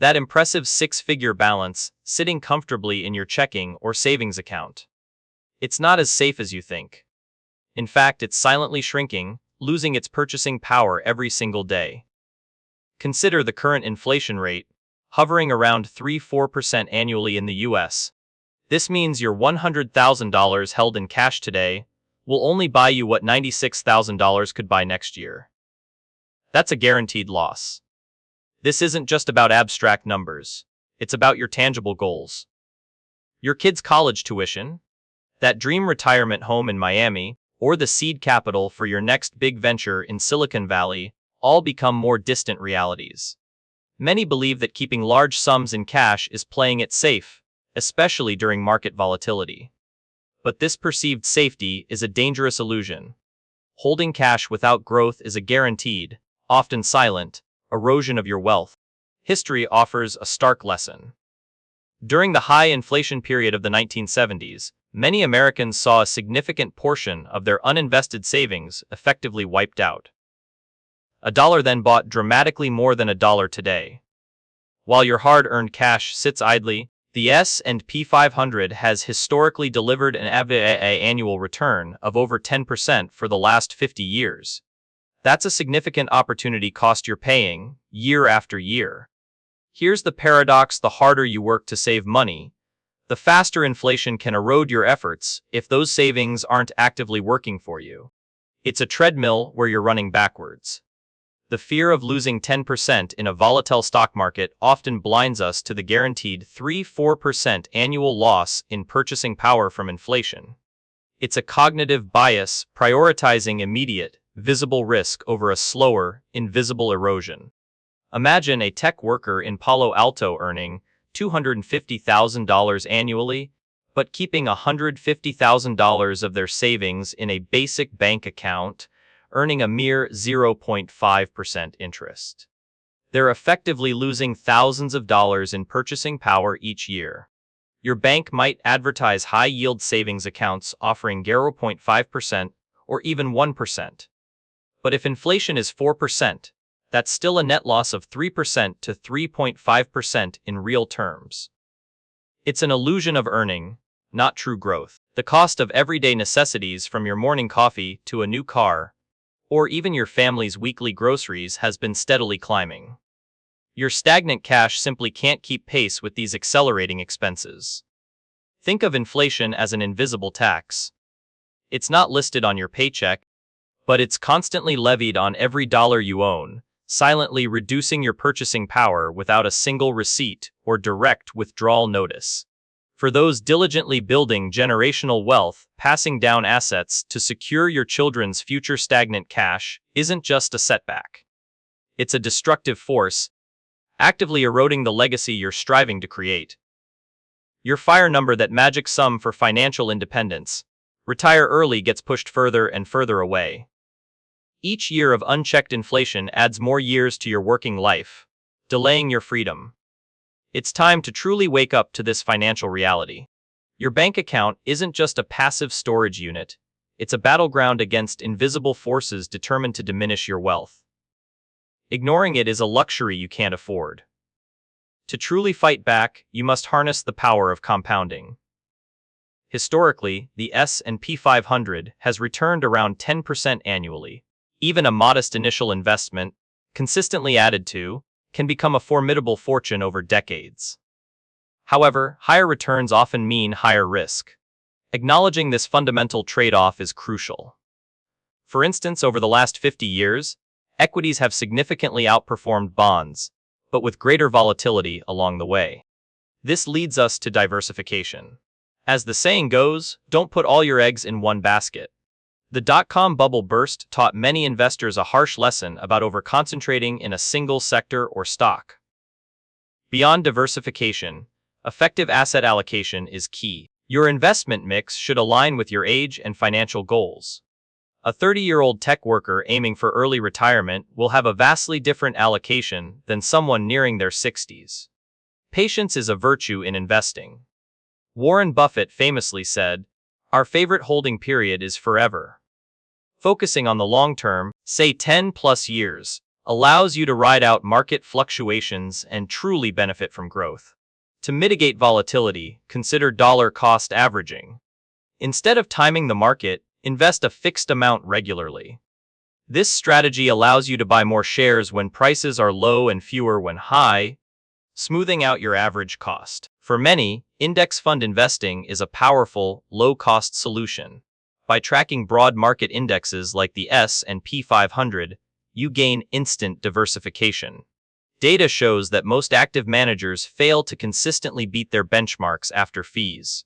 That impressive six-figure balance sitting comfortably in your checking or savings account. It's not as safe as you think. In fact, it's silently shrinking, losing its purchasing power every single day. Consider the current inflation rate, hovering around 3–4% annually in the US. This means your $100,000 held in cash today will only buy you what $96,000 could buy next year. That's a guaranteed loss. This isn't just about abstract numbers. It's about your tangible goals. Your kid's college tuition, that dream retirement home in Miami, or the seed capital for your next big venture in Silicon Valley all become more distant realities. Many believe that keeping large sums in cash is playing it safe, especially during market volatility. But this perceived safety is a dangerous illusion. Holding cash without growth is a guaranteed, often silent, erosion of your wealth. History offers a stark lesson. During the high inflation period of the 1970s, many Americans saw a significant portion of their uninvested savings effectively wiped out. A dollar then bought dramatically more than a dollar today. While your hard-earned cash sits idly, the S&P 500 has historically delivered an annual return of over 10% for the last 50 years. That's a significant opportunity cost you're paying, year after year. Here's the paradox: the harder you work to save money, the faster inflation can erode your efforts if those savings aren't actively working for you. It's a treadmill where you're running backwards. The fear of losing 10% in a volatile stock market often blinds us to the guaranteed 3–4% annual loss in purchasing power from inflation. It's a cognitive bias, prioritizing immediate, visible risk over a slower, invisible erosion. Imagine a tech worker in Palo Alto earning $250,000 annually, but keeping $150,000 of their savings in a basic bank account, earning a mere 0.5% interest. They're effectively losing thousands of dollars in purchasing power each year. Your bank might advertise high-yield savings accounts offering 0.5% or even 1%. But if inflation is 4%, that's still a net loss of 3% to 3.5% in real terms. It's an illusion of earning, not true growth. The cost of everyday necessities, from your morning coffee to a new car, or even your family's weekly groceries, has been steadily climbing. Your stagnant cash simply can't keep pace with these accelerating expenses. Think of inflation as an invisible tax. It's not listed on your paycheck, but it's constantly levied on every dollar you own, silently reducing your purchasing power without a single receipt or direct withdrawal notice. For those diligently building generational wealth, passing down assets to secure your children's future, stagnant cash isn't just a setback. It's a destructive force, actively eroding the legacy you're striving to create. Your FIRE number, that magic sum for financial independence, retire early, gets pushed further and further away. Each year of unchecked inflation adds more years to your working life, delaying your freedom. It's time to truly wake up to this financial reality. Your bank account isn't just a passive storage unit, it's a battleground against invisible forces determined to diminish your wealth. Ignoring it is a luxury you can't afford. To truly fight back, you must harness the power of compounding. Historically, the S&P 500 has returned around 10% annually. Even a modest initial investment, consistently added to, can become a formidable fortune over decades. However, higher returns often mean higher risk. Acknowledging this fundamental trade-off is crucial. For instance, over the last 50 years, equities have significantly outperformed bonds, but with greater volatility along the way. This leads us to diversification. As the saying goes, don't put all your eggs in one basket. The dot-com bubble burst taught many investors a harsh lesson about over-concentrating in a single sector or stock. Beyond diversification, effective asset allocation is key. Your investment mix should align with your age and financial goals. A 30-year-old tech worker aiming for early retirement will have a vastly different allocation than someone nearing their 60s. Patience is a virtue in investing. Warren Buffett famously said, "Our favorite holding period is forever." Focusing on the long term, say 10+ years, allows you to ride out market fluctuations and truly benefit from growth. To mitigate volatility, consider dollar cost averaging. Instead of timing the market, invest a fixed amount regularly. This strategy allows you to buy more shares when prices are low and fewer when high, smoothing out your average cost. For many, index fund investing is a powerful, low-cost solution. By tracking broad market indexes like the S&P 500, you gain instant diversification. Data shows that most active managers fail to consistently beat their benchmarks after fees.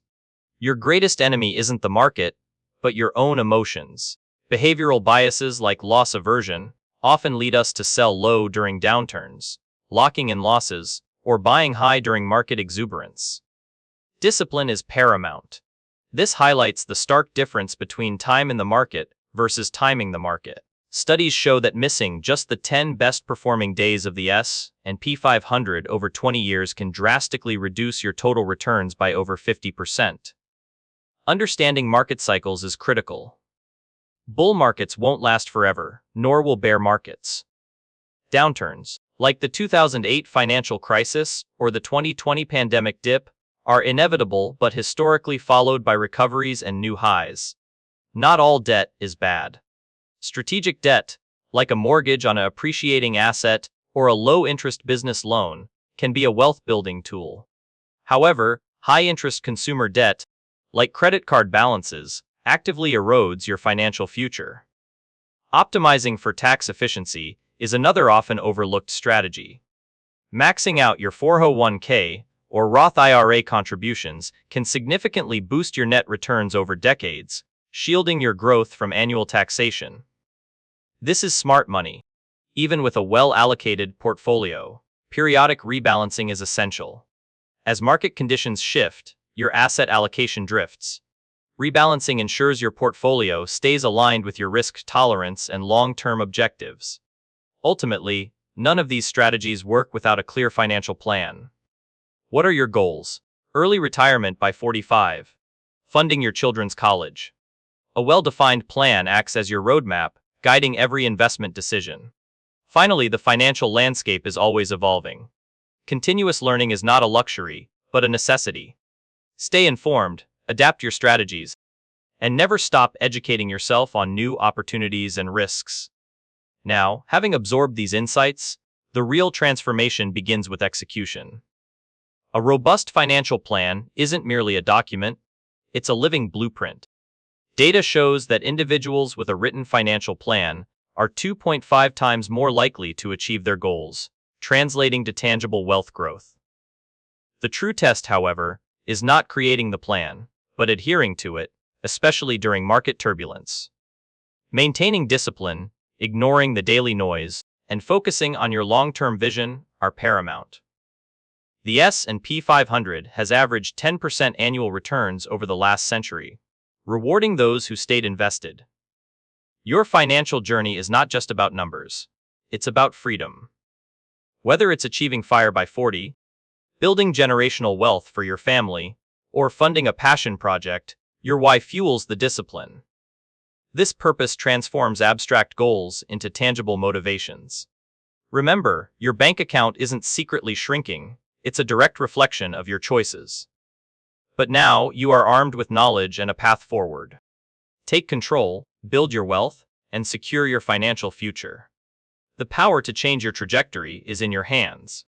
Your greatest enemy isn't the market, but your own emotions. Behavioral biases like loss aversion often lead us to sell low during downturns, locking in losses, or buying high during market exuberance. Discipline is paramount. This highlights the stark difference between time in the market versus timing the market. Studies show that missing just the 10 best performing days of the S&P 500 over 20 years can drastically reduce your total returns by over 50%. Understanding market cycles is critical. Bull markets won't last forever, nor will bear markets. Downturns, like the 2008 financial crisis or the 2020 pandemic dip, are inevitable but historically followed by recoveries and new highs. Not all debt is bad. Strategic debt, like a mortgage on an appreciating asset or a low-interest business loan, can be a wealth-building tool. However, high-interest consumer debt, like credit card balances, actively erodes your financial future. Optimizing for tax efficiency is another often overlooked strategy. Maxing out your 401k or Roth IRA contributions can significantly boost your net returns over decades, shielding your growth from annual taxation. This is smart money. Even with a well-allocated portfolio, periodic rebalancing is essential. As market conditions shift, your asset allocation drifts. Rebalancing ensures your portfolio stays aligned with your risk tolerance and long-term objectives. Ultimately, none of these strategies work without a clear financial plan. What are your goals? Early retirement by 45. Funding your children's college. A well-defined plan acts as your roadmap, guiding every investment decision. Finally, the financial landscape is always evolving. Continuous learning is not a luxury, but a necessity. Stay informed, adapt your strategies, and never stop educating yourself on new opportunities and risks. Now, having absorbed these insights, the real transformation begins with execution. A robust financial plan isn't merely a document, it's a living blueprint. Data shows that individuals with a written financial plan are 2.5 times more likely to achieve their goals, translating to tangible wealth growth. The true test, however, is not creating the plan, but adhering to it, especially during market turbulence. Maintaining discipline, ignoring the daily noise, and focusing on your long-term vision are paramount. The S&P 500 has averaged 10% annual returns over the last century, rewarding those who stayed invested. Your financial journey is not just about numbers, it's about freedom. Whether it's achieving FIRE by 40, building generational wealth for your family, or funding a passion project, your why fuels the discipline. This purpose transforms abstract goals into tangible motivations. Remember, your bank account isn't secretly shrinking, it's a direct reflection of your choices. But now, you are armed with knowledge and a path forward. Take control, build your wealth, and secure your financial future. The power to change your trajectory is in your hands.